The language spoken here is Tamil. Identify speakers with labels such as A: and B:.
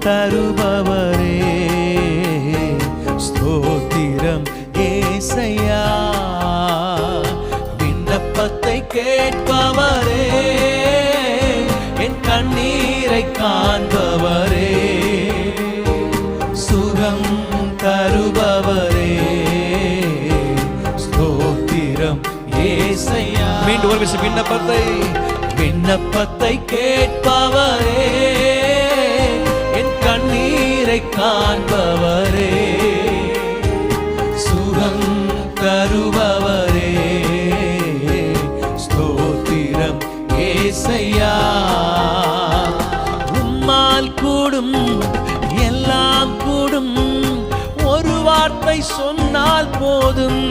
A: தருபவரே, ஸ்தோத்திரம் ஏசையா. விண்ணப்பத்தை கேட்பவரே, என் கண்ணீரை காண்பவரே, சுகம் தருபவரே, ஸ்தோத்திரம் ஏசையா.
B: மீண்டும் ஒரு விஷயம்,
A: விண்ணப்பத்தை கேட்பவரே, என் கண்ணீரை காண்பவரே, சுகம் தருபவரே, ஸ்தோத்திரம் ஏசையா. உம்மால் கூடும் எல்லாம் கூடும், ஒரு வார்த்தை சொன்னால் போதும்.